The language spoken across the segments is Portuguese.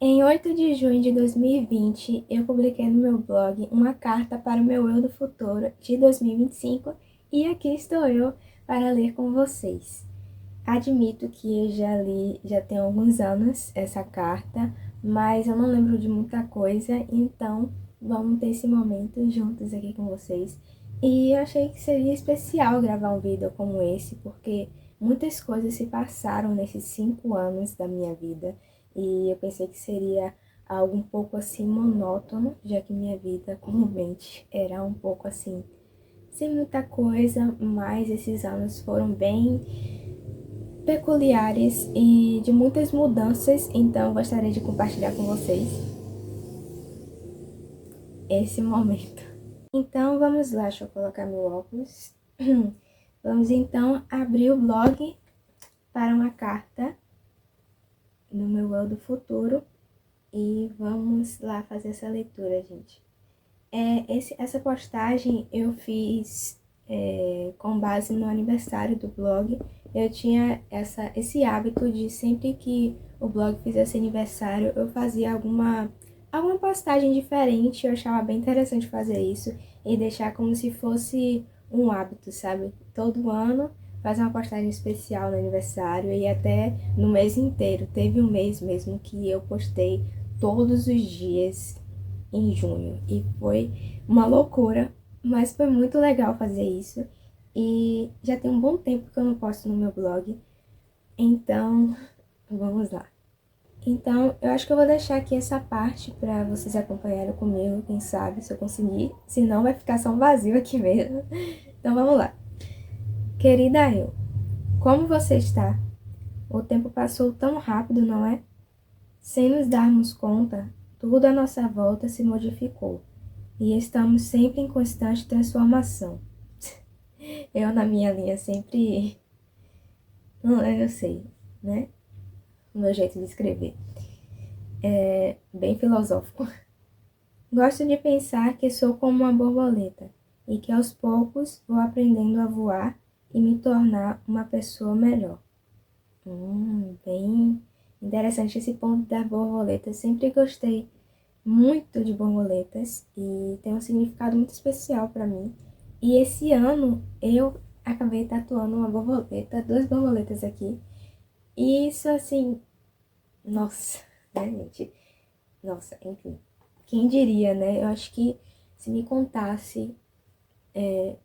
Em 8 de junho de 2020, eu publiquei no meu blog uma carta para o meu eu do futuro de 2025 e aqui estou eu para ler com vocês. Admito que eu já li, já tem alguns anos essa carta, mas eu não lembro de muita coisa, então vamos ter esse momento juntos aqui com vocês. E eu achei que seria especial gravar um vídeo como esse, porque muitas coisas se passaram nesses 5 anos da minha vida e eu pensei que seria algo um pouco assim monótono, já que minha vida comumente era um pouco assim, sem muita coisa, mas esses anos foram bem peculiares e de muitas mudanças, então gostaria de compartilhar com vocês esse momento. Então vamos lá, deixa eu colocar meu óculos. Vamos então abrir o blog para uma carta no meu eu do futuro e vamos lá fazer essa leitura, gente. Essa postagem eu fiz com base no aniversário do blog. Eu tinha esse hábito de sempre que o blog fizesse aniversário, eu fazia alguma postagem diferente. Eu achava bem interessante fazer isso e deixar como se fosse um hábito, sabe? Todo ano fazer uma postagem especial no aniversário e até no mês inteiro. Teve um mês mesmo que eu postei todos os dias em junho e foi uma loucura, mas foi muito legal fazer isso. E já tem um bom tempo que eu não posto no meu blog, então vamos lá. Então eu acho que eu vou deixar aqui essa parte para vocês acompanharem comigo, quem sabe se eu conseguir, senão vai ficar só um vazio aqui mesmo. Então vamos lá. Querida eu, como você está? O tempo passou tão rápido, não é? Sem nos darmos conta, tudo à nossa volta se modificou. E estamos sempre em constante transformação. Eu, na minha linha, sempre. Não, eu sei, né? O meu jeito de escrever. É bem filosófico. Gosto de pensar que sou como uma borboleta e que aos poucos vou aprendendo a voar e me tornar uma pessoa melhor. Bem interessante esse ponto da borboleta. Eu sempre gostei muito de borboletas e tem um significado muito especial para mim. E esse ano eu acabei tatuando uma borboleta, duas borboletas aqui. E isso assim, nossa, né, gente? Nossa, enfim. Quem diria, né? Eu acho que se me contasse em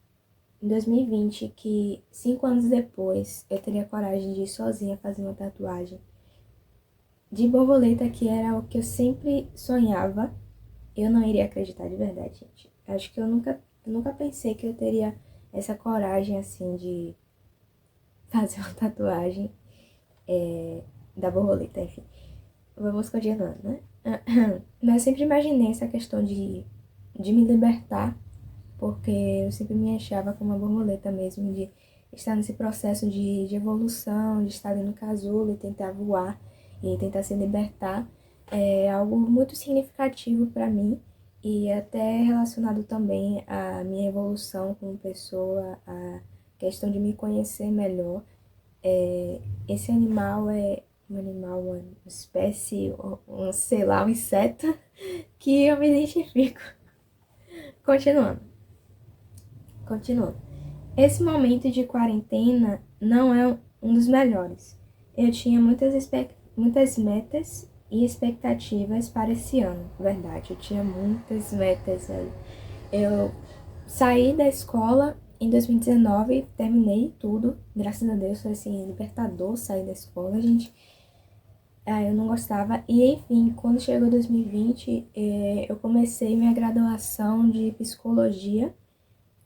2020 que 5 anos depois eu teria coragem de ir sozinha fazer uma tatuagem de borboleta, que era o que eu sempre sonhava, eu não iria acreditar de verdade, gente. Acho que eu nunca pensei que eu teria essa coragem, assim, de fazer uma tatuagem da borboleta, enfim. Vamos continuando, né? Mas eu sempre imaginei essa questão de me libertar, porque eu sempre me achava como uma borboleta mesmo, de estar nesse processo de evolução, de estar dentro do casulo e tentar voar e tentar se libertar. É algo muito significativo para mim e até relacionado também à minha evolução como pessoa, a questão de me conhecer melhor. Esse animal é um animal, uma espécie, sei lá, um inseto que eu me identifico. Continuando, continuando. Esse momento de quarentena não é um dos melhores. Eu tinha muitas metas e expectativas para esse ano, verdade. Eu tinha muitas metas, velho. Eu saí da escola em 2019, terminei tudo. Graças a Deus, foi assim, libertador sair da escola, gente. Eu não gostava. E enfim, quando chegou 2020, eu comecei minha graduação de psicologia.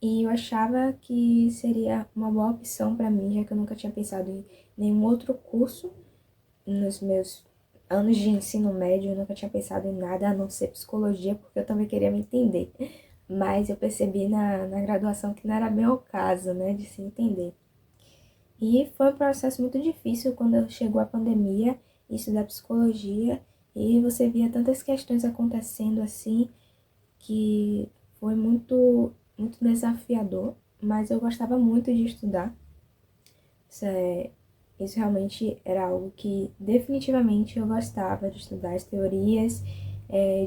E eu achava que seria uma boa opção para mim, já que eu nunca tinha pensado em nenhum outro curso nos meus anos de ensino médio. Eu nunca tinha pensado em nada a não ser psicologia, porque eu também queria me entender. Mas eu percebi na graduação que não era bem o caso, né, de se entender. E foi um processo muito difícil quando chegou a pandemia, isso da psicologia, e você via tantas questões acontecendo assim, que foi muito desafiador, mas eu gostava muito de estudar. isso realmente era algo que definitivamente eu gostava de estudar as teorias,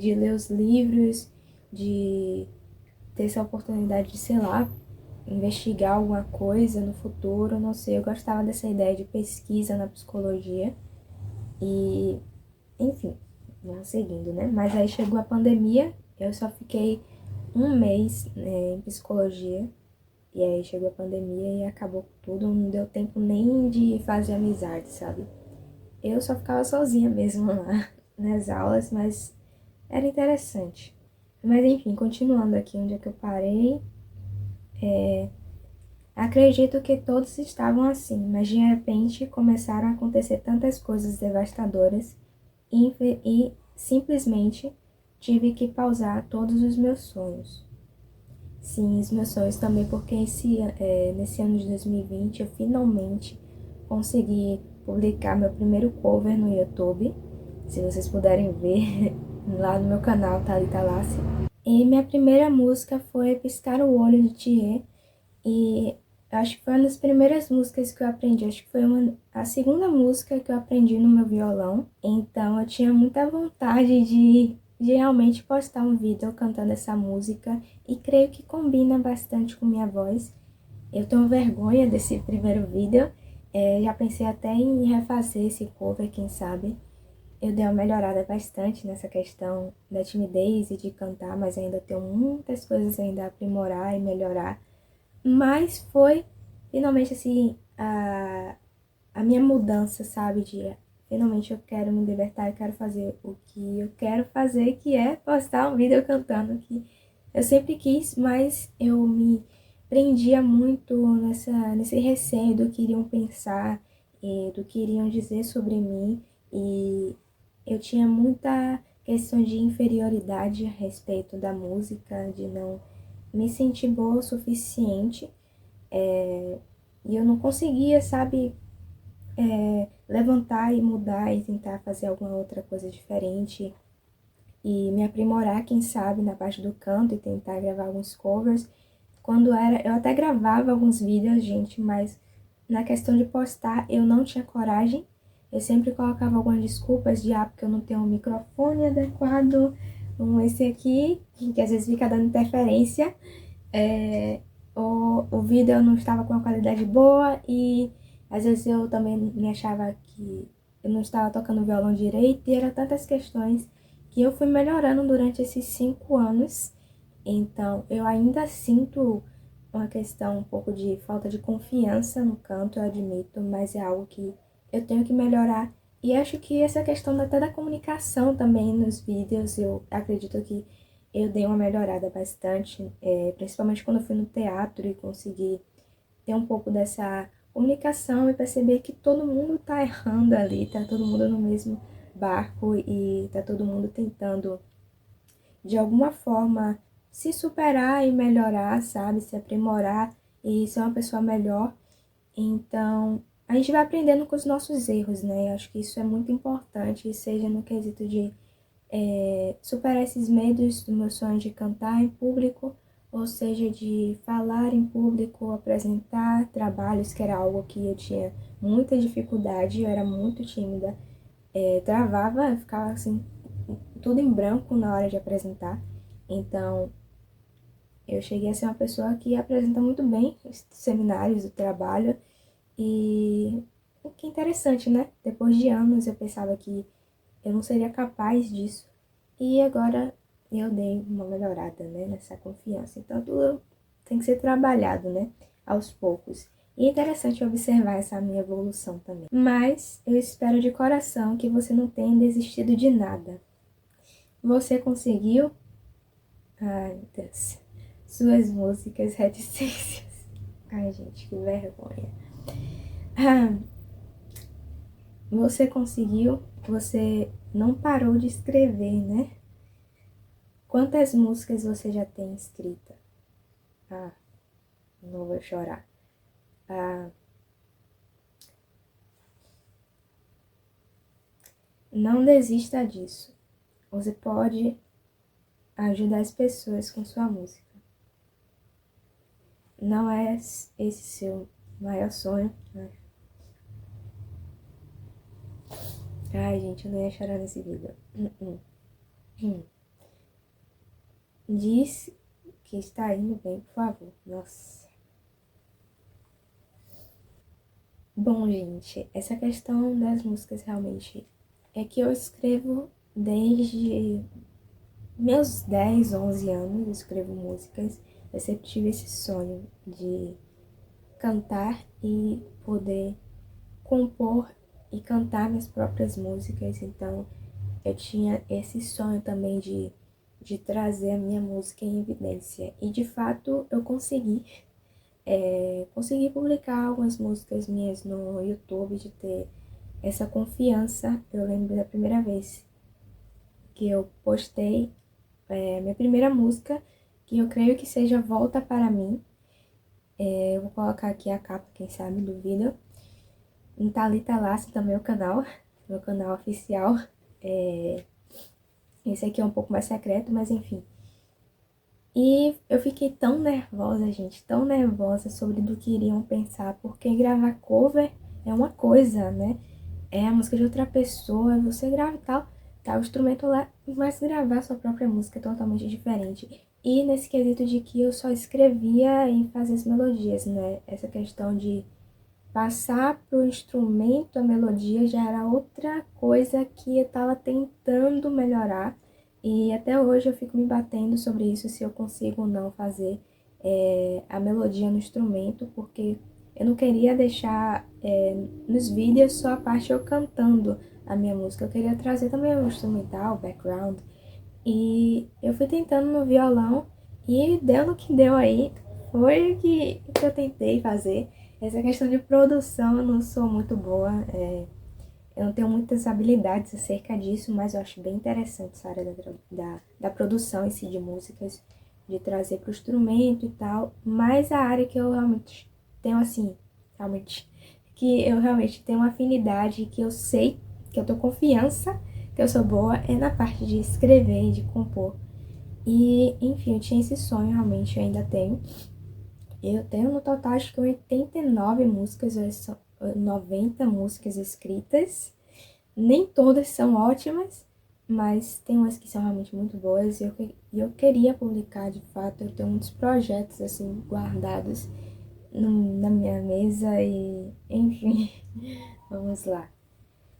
de ler os livros, de ter essa oportunidade de, sei lá, investigar alguma coisa no futuro, não sei, eu gostava dessa ideia de pesquisa na psicologia e, enfim, vamos seguindo, né? Mas aí chegou a pandemia, eu só fiquei um mês, em psicologia, e aí chegou a pandemia e acabou tudo, não deu tempo nem de fazer amizade, sabe? Eu só ficava sozinha mesmo lá nas aulas, mas era interessante. Mas enfim, continuando aqui onde é que eu parei, acredito que todos estavam assim, mas de repente começaram a acontecer tantas coisas devastadoras e simplesmente tive que pausar todos os meus sonhos. Sim, os meus sonhos também, porque nesse ano de 2020 eu finalmente consegui publicar meu primeiro cover no YouTube. Se vocês puderem ver, lá no meu canal, Thalita Lassi. E minha primeira música foi Piscar o Olho de Thier. E acho que foi uma das primeiras músicas que eu aprendi. Acho que foi a segunda música que eu aprendi no meu violão. Então eu tinha muita vontade de realmente postar um vídeo cantando essa música. E creio que combina bastante com minha voz. Eu tenho vergonha desse primeiro vídeo. Já pensei até em refazer esse cover, quem sabe. Eu dei uma melhorada bastante nessa questão da timidez e de cantar, mas ainda tenho muitas coisas ainda a aprimorar e melhorar. Mas foi finalmente assim a minha mudança, sabe? De finalmente eu quero me libertar, eu quero fazer o que eu quero fazer, que é postar um vídeo cantando, que eu sempre quis, mas eu me prendia muito nesse receio do que iriam pensar, do que iriam dizer sobre mim, e eu tinha muita questão de inferioridade a respeito da música, de não me sentir boa o suficiente, e eu não conseguia, sabe, levantar e mudar e tentar fazer alguma outra coisa diferente e me aprimorar, quem sabe, na parte do canto e tentar gravar alguns covers. Quando era, eu até gravava alguns vídeos, gente, mas na questão de postar eu não tinha coragem. Eu sempre colocava algumas desculpas de porque eu não tenho um microfone adequado, como esse aqui, que às vezes fica dando interferência. O vídeo não estava com uma qualidade boa e às vezes eu também me achava que eu não estava tocando violão direito e eram tantas questões que eu fui melhorando durante esses 5 anos. Então eu ainda sinto uma questão um pouco de falta de confiança no canto, eu admito, mas é algo que eu tenho que melhorar. E acho que essa questão até da comunicação também nos vídeos, eu acredito que eu dei uma melhorada bastante, principalmente quando eu fui no teatro e consegui ter um pouco dessa comunicação e perceber que todo mundo tá errando ali, tá todo mundo no mesmo barco e tá todo mundo tentando, de alguma forma, se superar e melhorar, sabe? Se aprimorar e ser uma pessoa melhor. Então, a gente vai aprendendo com os nossos erros, né? Eu acho que isso é muito importante, seja no quesito de superar esses medos do meu sonho de cantar em público, ou seja, de falar em público, apresentar trabalhos, que era algo que eu tinha muita dificuldade, eu era muito tímida, travava, eu ficava assim, tudo em branco na hora de apresentar. Então, eu cheguei a ser uma pessoa que apresenta muito bem os seminários, o trabalho, e o que é interessante, né? Depois de anos eu pensava que eu não seria capaz disso. E agora eu dei uma melhorada, né, nessa confiança. Então tudo tem que ser trabalhado, né, aos poucos. E é interessante observar essa minha evolução também. Mas eu espero de coração que você não tenha desistido de nada. Você conseguiu? Ai, meu Deus. Suas músicas reticências. Ai, gente, que vergonha. Você conseguiu? Você não parou de escrever, né? Quantas músicas você já tem escrita? Ah, não vou chorar. Ah, não desista disso. Você pode ajudar as pessoas com sua música. Não é esse seu maior sonho, né? Ai, gente, eu não ia chorar nesse vídeo. Hum. Diz que está indo bem, por favor. Nossa. Bom, gente, essa questão das músicas realmente é que eu escrevo desde meus 10, 11 anos, eu escrevo músicas. Eu sempre tive esse sonho de cantar e poder compor e cantar minhas próprias músicas. Então, eu tinha esse sonho também de trazer a minha música em evidência. E de fato eu consegui. Consegui publicar algumas músicas minhas no YouTube, de ter essa confiança. Eu lembro da primeira vez que eu postei minha primeira música, que eu creio que seja Volta Para Mim. Eu vou colocar aqui a capa, quem sabe, do vídeo. Em Thalita Lace também o canal, meu canal oficial. Esse aqui é um pouco mais secreto, mas enfim. E eu fiquei tão nervosa, gente, tão nervosa sobre do que iriam pensar, porque gravar cover é uma coisa, né? É a música de outra pessoa, você grava e tal, tá o instrumento lá, mas gravar sua própria música é totalmente diferente. E nesse quesito de que eu só escrevia e fazia as melodias, né? Essa questão de passar pro instrumento a melodia já era outra coisa que eu tava tentando melhorar. E até hoje eu fico me batendo sobre isso, se eu consigo ou não fazer a melodia no instrumento, porque eu não queria deixar nos vídeos só a parte eu cantando a minha música. Eu queria trazer também o instrumental, o background. E eu fui tentando no violão e deu no que deu aí. Foi o que eu tentei fazer. Essa questão de produção eu não sou muito boa. Eu não tenho muitas habilidades acerca disso, mas eu acho bem interessante essa área da produção em si de músicas, de trazer para o instrumento e tal. Mas a área que eu realmente tenho assim, realmente, que eu realmente tenho uma afinidade, que eu sei, que eu tenho confiança que eu sou boa, é na parte de escrever e de compor. E, enfim, eu tinha esse sonho, realmente, eu ainda tenho. Eu tenho no total acho que 89 músicas, 90 músicas escritas. Nem todas são ótimas, mas tem umas que são realmente muito boas e eu queria publicar de fato. Eu tenho muitos projetos assim guardados na minha mesa e enfim, vamos lá.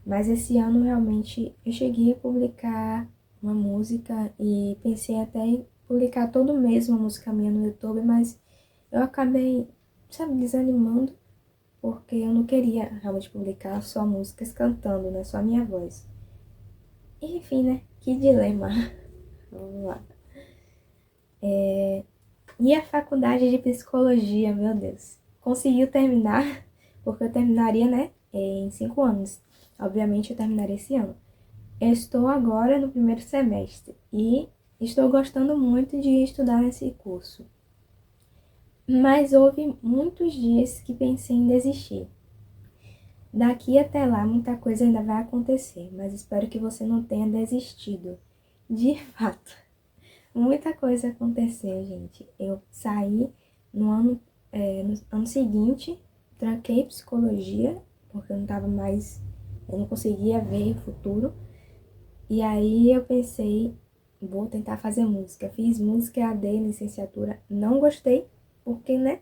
Mas esse ano realmente eu cheguei a publicar uma música e pensei até em publicar todo mês uma música minha no YouTube, mas eu acabei, sabe, desanimando porque eu não queria realmente publicar só músicas cantando, né? Só a minha voz. Enfim, né? Que dilema. Vamos lá. E a faculdade de psicologia, meu Deus. Conseguiu terminar, porque eu terminaria, né? Em 5 anos. Obviamente eu terminaria esse ano. Eu estou agora no primeiro semestre e estou gostando muito de estudar nesse curso. Mas houve muitos dias que pensei em desistir. Daqui até lá, muita coisa ainda vai acontecer, mas espero que você não tenha desistido. De fato, muita coisa aconteceu, gente. Eu saí no ano seguinte, tranquei psicologia, porque eu não tava mais, eu não conseguia ver o futuro. E aí eu pensei, vou tentar fazer música. Fiz música EAD, licenciatura, não gostei, porque, né?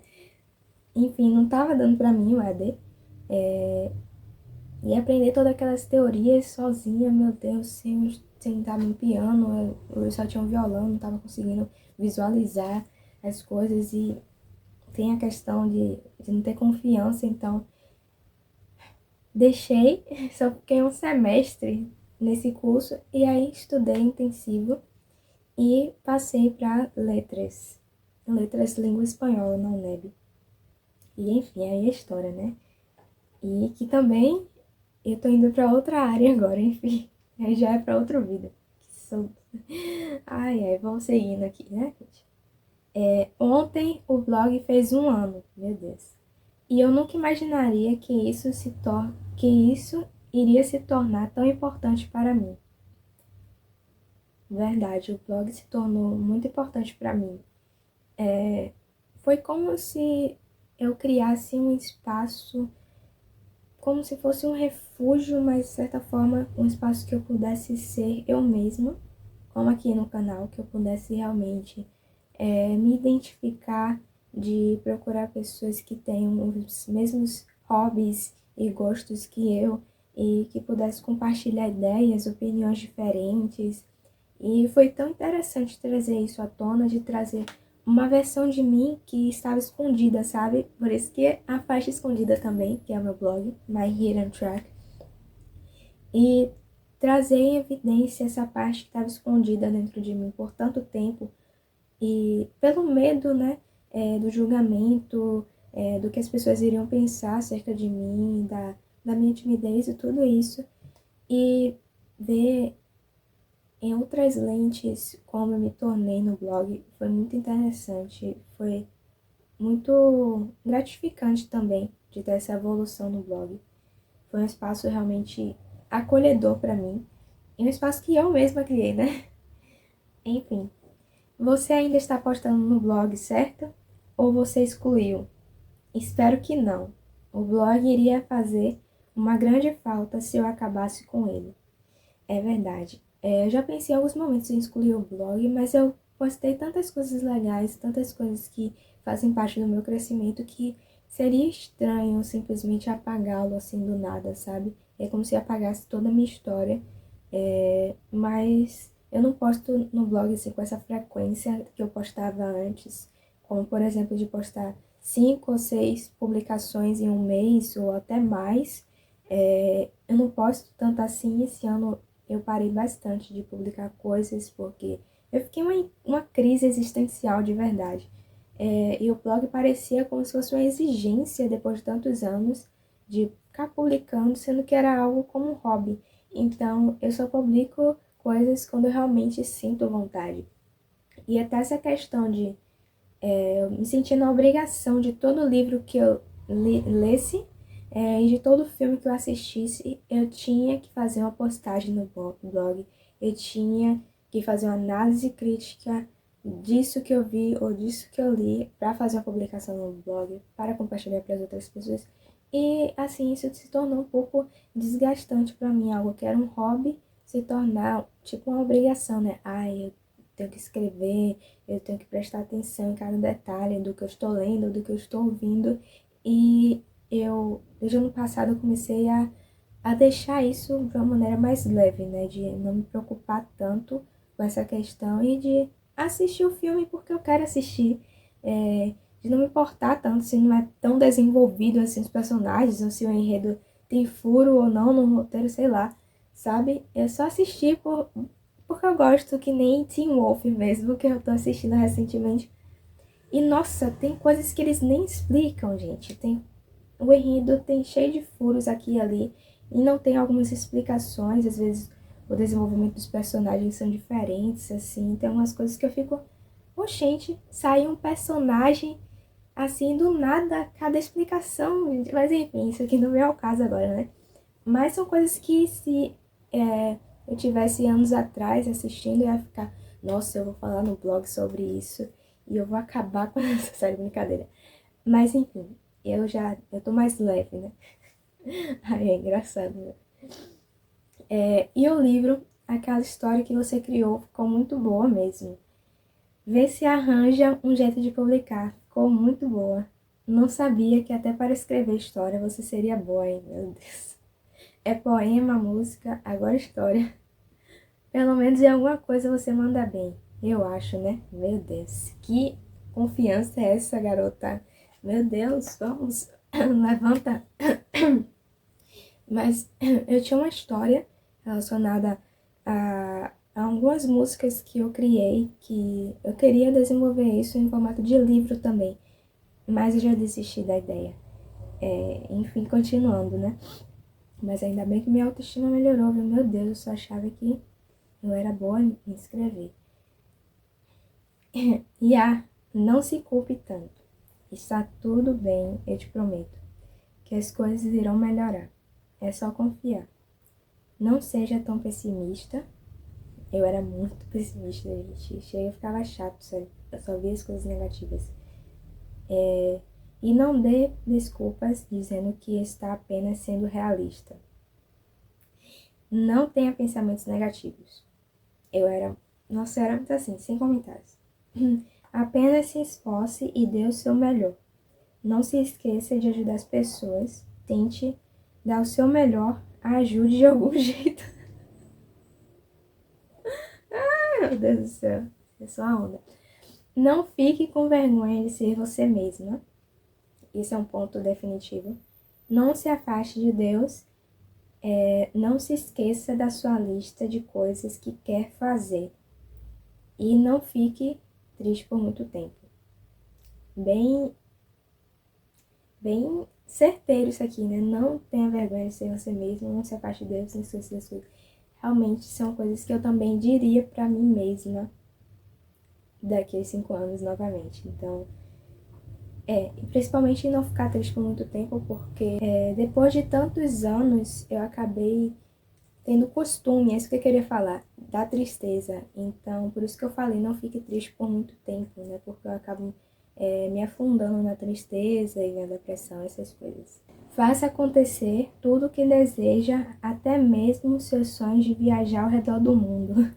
Enfim, não tava dando pra mim o EAD. E aprender todas aquelas teorias sozinha, meu Deus, sem estar no piano, eu só tinha um violão, não estava conseguindo visualizar as coisas e tem a questão de não ter confiança, então deixei, só fiquei um semestre nesse curso e aí estudei intensivo e passei para letras língua espanhola na UNEB. E enfim, aí a história, né? E que também eu tô indo pra outra área agora, enfim. Aí já é pra outro vídeo. Que sou... Ai, ai, vamos seguindo aqui, né, gente? Ontem o blog fez 1 ano, meu Deus. E eu nunca imaginaria que isso iria se tornar tão importante para mim. Verdade, o blog se tornou muito importante para mim. Foi como se eu criasse um espaço como se fosse um refúgio, mas de certa forma um espaço que eu pudesse ser eu mesma, como aqui no canal, que eu pudesse realmente me identificar, de procurar pessoas que tenham os mesmos hobbies e gostos que eu e que pudesse compartilhar ideias, opiniões diferentes. E foi tão interessante trazer isso à tona, de trazer uma versão de mim que estava escondida, sabe? Por isso que a faixa escondida também, que é o meu blog, My Hidden Track. E trazer em evidência essa parte que estava escondida dentro de mim por tanto tempo. E pelo medo, né, do julgamento, do que as pessoas iriam pensar acerca de mim, da minha timidez e tudo isso. E ver em outras lentes como eu me tornei no blog foi muito interessante. Foi muito gratificante também de ter essa evolução no blog. Foi um espaço realmente acolhedor para mim. E um espaço que eu mesma criei, né? Enfim, você ainda está postando no blog, certo? Ou você excluiu? Espero que não. O blog iria fazer uma grande falta se eu acabasse com ele. É verdade. Eu já pensei em alguns momentos em excluir o blog, mas eu postei tantas coisas legais, tantas coisas que fazem parte do meu crescimento, que seria estranho simplesmente apagá-lo assim do nada, sabe? É como se apagasse toda a minha história. Mas eu não posto no blog assim com essa frequência que eu postava antes, como por exemplo de postar 5 ou 6 publicações em um mês ou até mais. Eu não posto tanto assim. Esse ano eu parei bastante de publicar coisas porque eu fiquei uma crise existencial de verdade. E o blog parecia como se fosse uma exigência depois de tantos anos de ficar publicando, sendo que era algo como um hobby. Então, eu só publico coisas quando eu realmente sinto vontade. E até essa questão de eu me sentir na obrigação de todo livro que eu lesse e de todo filme que eu assistisse, eu tinha que fazer uma postagem no blog. Eu tinha que fazer uma análise crítica disso que eu vi ou disso que eu li para fazer uma publicação no blog, para compartilhar para as outras pessoas. E assim, isso se tornou um pouco desgastante para mim, algo que era um hobby se tornar tipo uma obrigação, né? Ai, eu tenho que escrever, eu tenho que prestar atenção em cada detalhe do que eu estou lendo, do que eu estou ouvindo. E desde o ano passado, eu comecei a deixar isso de uma maneira mais leve, né? De não me preocupar tanto com essa questão e de assistir o filme porque eu quero assistir. De não me importar tanto se não é tão desenvolvido assim os personagens, ou se o enredo tem furo ou não no roteiro, sei lá, sabe? Eu só assisti porque eu gosto, que nem Teen Wolf mesmo, que eu tô assistindo recentemente. E nossa, tem coisas que eles nem explicam, gente. O enredo tem cheio de furos aqui e ali, e não tem algumas explicações. Às vezes o desenvolvimento dos personagens são diferentes, assim. Tem umas coisas que eu fico, oxente, sai um personagem assim do nada, cada explicação. Mas enfim, isso aqui não é o caso agora, né? Mas são coisas que se eu tivesse anos atrás assistindo, eu ia ficar, nossa, eu vou falar no blog sobre isso e eu vou acabar com essa série de brincadeira. Mas enfim, eu tô mais leve, né? Ai, é engraçado, né? E o livro, aquela história que você criou, ficou muito boa mesmo. Vê se arranja um jeito de publicar, ficou muito boa. Não sabia que até para escrever história você seria boa, hein? Meu Deus. É poema, música, agora história. Pelo menos em alguma coisa você manda bem. Eu acho, né? Meu Deus, que confiança é essa, garota? Meu Deus, vamos, levanta. Mas eu tinha uma história relacionada a algumas músicas que eu criei, que eu queria desenvolver isso em formato de livro também. Mas eu já desisti da ideia. Enfim, continuando, né? Mas ainda bem que minha autoestima melhorou, viu? Meu Deus, eu só achava que eu era boa em escrever. Não se culpe tanto. Está tudo bem, eu te prometo. Que as coisas irão melhorar. É só confiar. Não seja tão pessimista. Eu era muito pessimista, gente. Chega, eu ficava chato, sério. Eu só via as coisas negativas. E não dê desculpas dizendo que está apenas sendo realista. Não tenha pensamentos negativos. Nossa, eu era muito assim, sem comentários. Apenas se esforce e dê o seu melhor. Não se esqueça de ajudar as pessoas. Tente dar o seu melhor. Ajude de algum jeito. Ai, meu Deus do céu. É só a onda. Não fique com vergonha de ser você mesma. Isso é um ponto definitivo. Não se afaste de Deus. Não se esqueça da sua lista de coisas que quer fazer. E não fique triste por muito tempo. Bem certeiro isso aqui, né? Não tenha vergonha de ser você mesmo, não se afaste de Deus, não se esqueça das coisas. Realmente são coisas que eu também diria pra mim mesma daqui a 5 anos novamente. Então, e principalmente não ficar triste por muito tempo, porque depois de tantos anos eu acabei tendo costume, é isso que eu queria falar, da tristeza. Então, por isso que eu falei, não fique triste por muito tempo, né? Porque eu acabo me afundando na tristeza e na depressão, essas coisas. Faça acontecer tudo o que deseja, até mesmo seus sonhos de viajar ao redor do mundo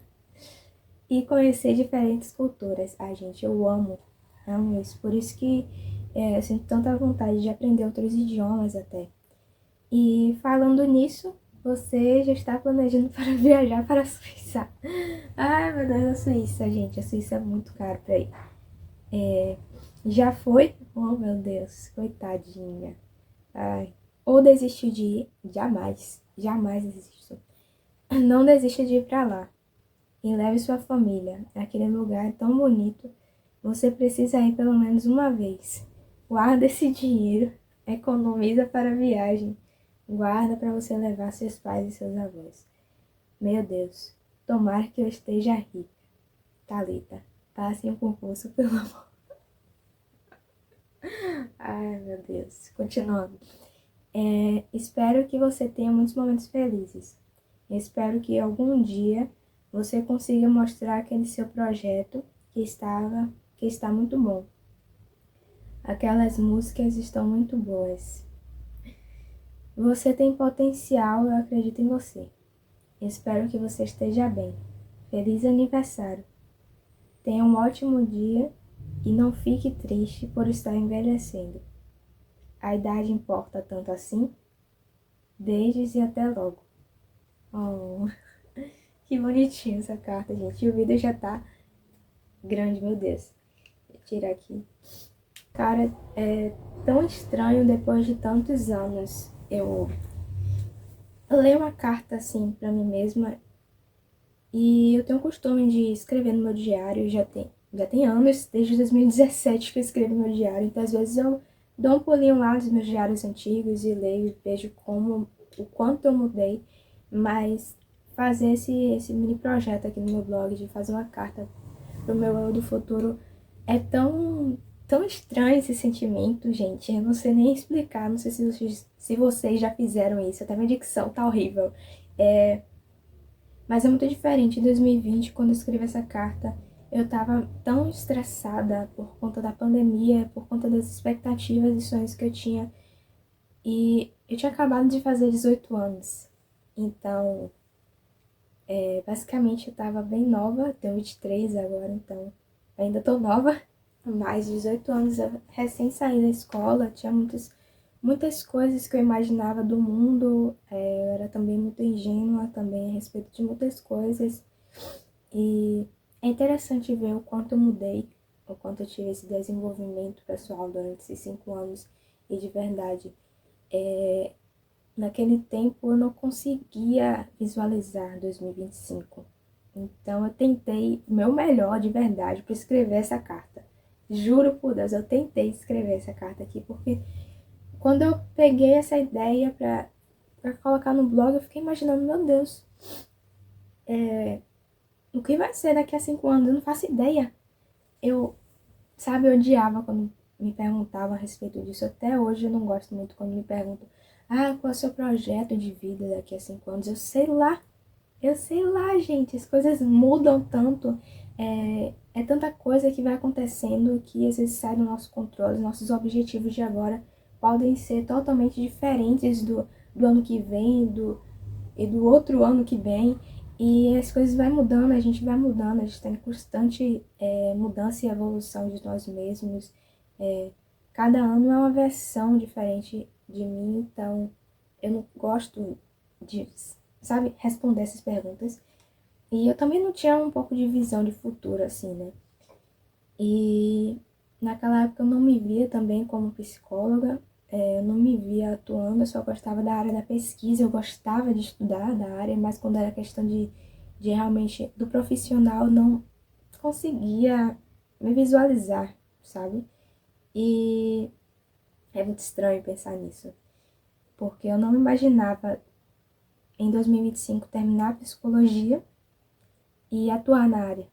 e conhecer diferentes culturas. Ai, gente, eu amo isso. Por isso que eu sinto tanta vontade de aprender outros idiomas até. E falando nisso, você já está planejando para viajar para a Suíça. Ai, meu Deus, a Suíça, gente. A Suíça é muito caro para ir. Já foi? Oh, meu Deus, coitadinha. Ai. Ou desistiu de ir? Jamais. Jamais desisto. Não desista de ir para lá. E leve sua família. Aquele lugar é tão bonito. Você precisa ir pelo menos uma vez. Guarda esse dinheiro. Economiza para a viagem. Guarda para você levar seus pais e seus avós. Meu Deus, tomara que eu esteja rica. Thalita, passe em um concurso, pelo amor. Ai, meu Deus. Continuando. Espero que você tenha muitos momentos felizes. Espero que algum dia você consiga mostrar aquele seu projeto que está muito bom. Aquelas músicas estão muito boas. Você tem potencial, eu acredito em você. Espero que você esteja bem. Feliz aniversário. Tenha um ótimo dia e não fique triste por estar envelhecendo. A idade importa tanto assim? Beijos e até logo. Oh, que bonitinho essa carta, gente. E o vídeo já tá grande, meu Deus. Vou tirar aqui. Cara, é tão estranho depois de tantos anos eu ler uma carta assim pra mim mesma. E eu tenho o costume de escrever no meu diário, já tem anos, desde 2017 que eu escrevo no meu diário. Então, às vezes, eu dou um pulinho lá nos meus diários antigos e leio e vejo o quanto eu mudei. Mas fazer esse mini projeto aqui no meu blog, de fazer uma carta pro meu eu do futuro, é tão estranho esse sentimento, gente. Eu não sei nem explicar, não sei se vocês já fizeram isso, até minha dicção tá horrível. Mas é muito diferente. Em 2020, quando eu escrevi essa carta, eu tava tão estressada por conta da pandemia, por conta das expectativas e sonhos que eu tinha. E eu tinha acabado de fazer 18 anos. Então, basicamente eu tava bem nova, tenho 23 agora, então ainda tô nova. Mais de 18 anos, eu recém saí da escola, tinha muitas coisas que eu imaginava do mundo, eu era também muito ingênua também a respeito de muitas coisas. E é interessante ver o quanto eu mudei, o quanto eu tive esse desenvolvimento pessoal durante esses 5 anos. E de verdade, naquele tempo eu não conseguia visualizar 2025. Então eu tentei o meu melhor de verdade para escrever essa carta. Juro por Deus, eu tentei escrever essa carta aqui, porque quando eu peguei essa ideia pra colocar no blog, eu fiquei imaginando, meu Deus, o que vai ser daqui a 5 anos? Eu não faço ideia. Eu odiava quando me perguntavam a respeito disso. Até hoje eu não gosto muito quando me perguntam, qual é o seu projeto de vida daqui a 5 anos? Eu sei lá, gente, as coisas mudam tanto. É tanta coisa que vai acontecendo que às vezes sai do nosso controle. Nossos objetivos de agora podem ser totalmente diferentes do ano que vem e do outro ano que vem. E as coisas vai mudando, a gente vai mudando, a gente está em constante mudança e evolução de nós mesmos. É, cada ano é uma versão diferente de mim, então eu não gosto de, sabe, responder essas perguntas. E eu também não tinha um pouco de visão de futuro, assim, né? E naquela época eu não me via também como psicóloga, eu não me via atuando, eu só gostava da área da pesquisa, eu gostava de estudar da área, mas quando era questão de realmente do profissional, eu não conseguia me visualizar, sabe? E é muito estranho pensar nisso, porque eu não imaginava em 2025 terminar a psicologia e atuar na área.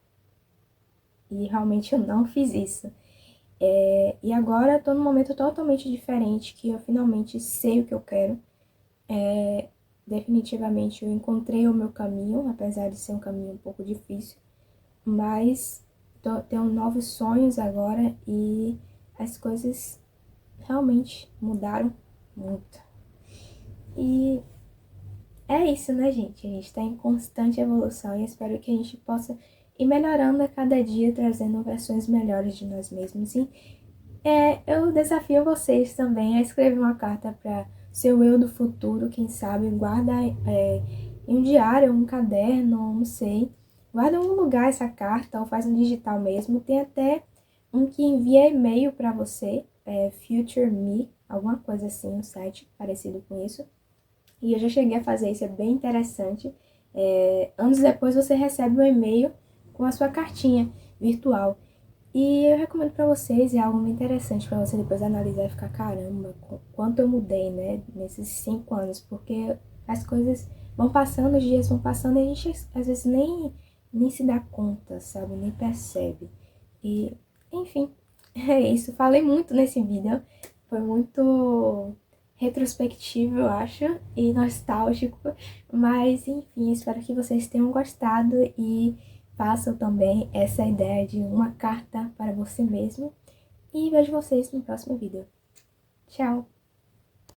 E realmente eu não fiz isso. E agora eu tô num momento totalmente diferente, que eu finalmente sei o que eu quero. Definitivamente eu encontrei o meu caminho, apesar de ser um caminho um pouco difícil. Mas tenho novos sonhos agora e as coisas realmente mudaram muito. E é isso, né, gente? A gente está em constante evolução e espero que a gente possa ir melhorando a cada dia, trazendo versões melhores de nós mesmos. E eu desafio vocês também a escrever uma carta para seu eu do futuro, quem sabe, guarda em um diário, um caderno, não sei. Guarda em um lugar essa carta ou faz um digital mesmo. Tem até um que envia e-mail para você, Future Me, alguma coisa assim, um site parecido com isso. E eu já cheguei a fazer isso, é bem interessante. Anos depois você recebe um e-mail com a sua cartinha virtual. E eu recomendo para vocês, é algo muito interessante para você depois analisar e ficar, caramba, quanto eu mudei, né, nesses 5 anos, porque as coisas vão passando, os dias vão passando e a gente às vezes nem se dá conta, sabe, nem percebe. E, enfim, é isso. Falei muito nesse vídeo, foi muito retrospectivo, eu acho, e nostálgico, mas enfim, espero que vocês tenham gostado e façam também essa ideia de uma carta para você mesmo. E vejo vocês no próximo vídeo. Tchau!